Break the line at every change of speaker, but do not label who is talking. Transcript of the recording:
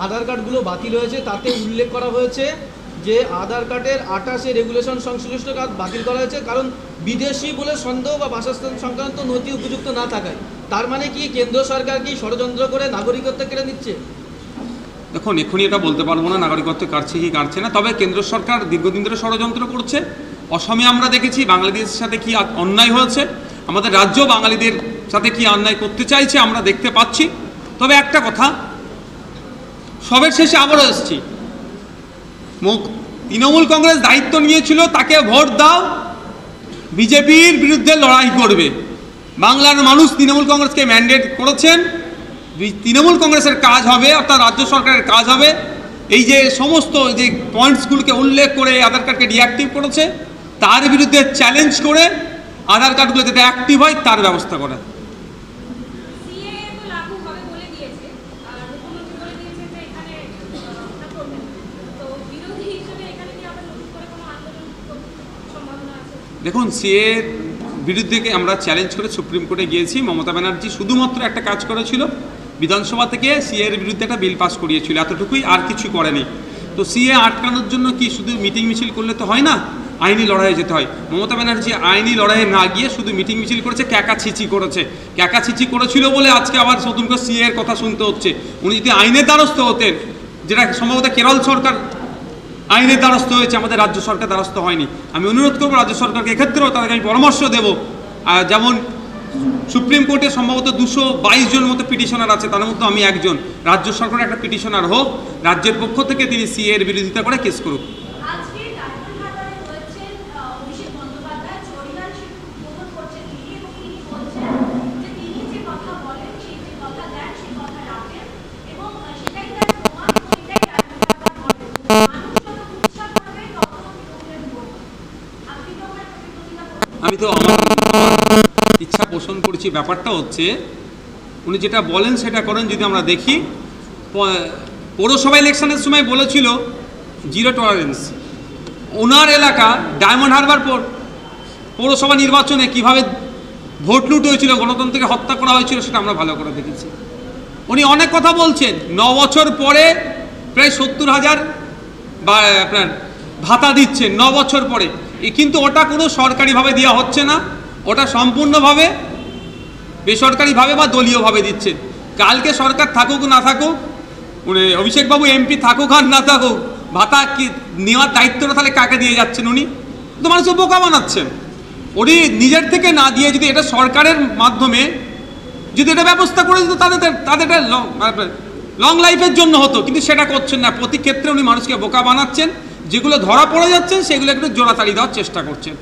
আধার কার্ডগুলো বাতিল হয়েছে, তাতে উল্লেখ করা হয়েছে যে আধার কার্ডের 28 রেগুলেশন সংশ্লিষ্ট কাজ বাতিল করা হয়েছে কারণ বিদেশি বলে সন্দেহ বা বাসস্থান সংক্রান্ত নথি উপযুক্ত না থাকায়। তার মানে কি কেন্দ্র সরকার কি ষড়যন্ত্র করে নাগরিকত্ব কেড়ে নিচ্ছে?
দেখুন, এখনই এটা বলতে পারবো না নাগরিকত্ব কাটছে কি কাটছে না, তবে কেন্দ্র সরকার দীর্ঘদিন ধরে ষড়যন্ত্র করছে। অসমে আমরা দেখেছি বাঙালিদের সাথে কি অন্যায় হয়েছে, আমাদের রাজ্য বাঙালিদের সাথে কি অন্যায় করতে চাইছে আমরা দেখতে পাচ্ছি। তবে একটা কথা, সবের শেষে আবারও এসছি, তৃণমূল কংগ্রেস দায়িত্ব নিয়েছিল তাকে ভোট দাও, বিজেপির বিরুদ্ধে লড়াই করবে। বাংলার মানুষ তৃণমূল কংগ্রেসকে ম্যান্ডেট করেছেন, তৃণমূল কংগ্রেসের কাজ হবে, অর্থাৎ রাজ্য সরকারের কাজ হবে এই যে সমস্ত যে পয়েন্টসগুলোকে উল্লেখ করে আধার কার্ডকে ডিঅ্যাক্টিভ করেছে তার বিরুদ্ধে চ্যালেঞ্জ করে আধার কার্ডগুলো যাতে অ্যাক্টিভ হয় তার ব্যবস্থা করা। দেখুন, সিএ বিরুদ্ধে আমরা চ্যালেঞ্জ করে সুপ্রিম কোর্টে গিয়েছি। মমতা ব্যানার্জি শুধুমাত্র একটা কাজ করেছিল, বিধানসভা থেকে সিএর বিরুদ্ধে একটা বিল পাস করিয়েছিল, এতটুকুই, আর কিছু করেনি। তো সিএ আটকানোর জন্য কি শুধু মিটিং মিছিল করলে তো হয় না, আইনি লড়াইয়ে যেতে হয়। মমতা ব্যানার্জি আইনি লড়াইয়ে না গিয়ে শুধু মিটিং মিছিল করেছে, ক্যাকাছিচি করেছে। ক্যাকাছিচি করেছিল বলে আজকে আবার নতুন করে সিএর কথা শুনতে হচ্ছে। উনি যদি আইনের দ্বারস্থ হতেন, যেটা সম্ভবত কেরল সরকার আইনের দ্বারস্থ হয়েছে, আমাদের রাজ্য সরকার দ্বারস্থ হয়নি। আমি অনুরোধ করবো রাজ্য সরকারকে, এক্ষেত্রেও তাদেরকে আমি পরামর্শ দেবো, যেমন সুপ্রিম কোর্টে সম্ভবত 222 জন মতো পিটিশনার আছে, তার মধ্যে আমি একজন। রাজ্য সরকারের একটা পিটিশনার হোক, রাজ্যের পক্ষ থেকে তিনি সিএ এর বিরোধিতা করে কেস করুক। আমি তো আমার ইচ্ছা পোষণ করছি। ব্যাপারটা হচ্ছে উনি যেটা বলেন সেটা করেন। যদি আমরা দেখি, পৌরসভা ইলেকশনের সময় বলেছিল জিরো টলারেন্স। ওনার এলাকা ডায়মন্ড হারবার পৌরসভা নির্বাচনে কিভাবে ভোট লুট হয়েছিল, গণতন্ত্রকে হত্যা করা হয়েছিল, সেটা আমরা ভালো করে দেখেছি। উনি অনেক কথা বলছেন, 9 বছর পরে প্রায় 70,000 বা আপনার ভাতা দিচ্ছেন 9 বছর পরে, কিন্তু ওটা কোনো সরকারিভাবে দেওয়া হচ্ছে না, ওটা সম্পূর্ণভাবে বেসরকারিভাবে বা দলীয়ভাবে দিচ্ছেন। কালকে সরকার থাকুক না থাকুক, উনি অভিষেকবাবু এমপি থাকুক আর না থাকুক, ভাতা কি নেওয়ার দায়িত্বটা তাহলে কাকে দিয়ে যাচ্ছেন? উনি তো মানুষকে বোকা বানাচ্ছেন। উনি নিজের থেকে না দিয়ে যদি এটা সরকারের মাধ্যমে যদি এটা ব্যবস্থা করে দিত তাদের লং লাইফের জন্য হতো, কিন্তু সেটা করছেন না। প্রতি ক্ষেত্রে উনি মানুষকে বোকা বানাচ্ছেন, যেগুলো ধরা পড়ে যাচ্ছেন সেগুলো একটু জোড়াতাড়ি দেওয়ার চেষ্টা করছেন।